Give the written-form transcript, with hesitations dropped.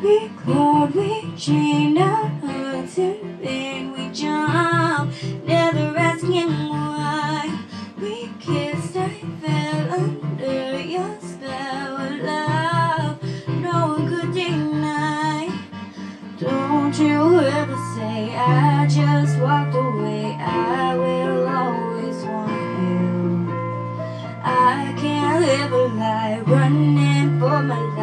We clawed, we chained our hearts and then we jumped, never asking why. We kissed, I fell under your spell of love. No one could deny. Don't you ever say I just walked away. I will always want you. I can't live a lie, running for my life.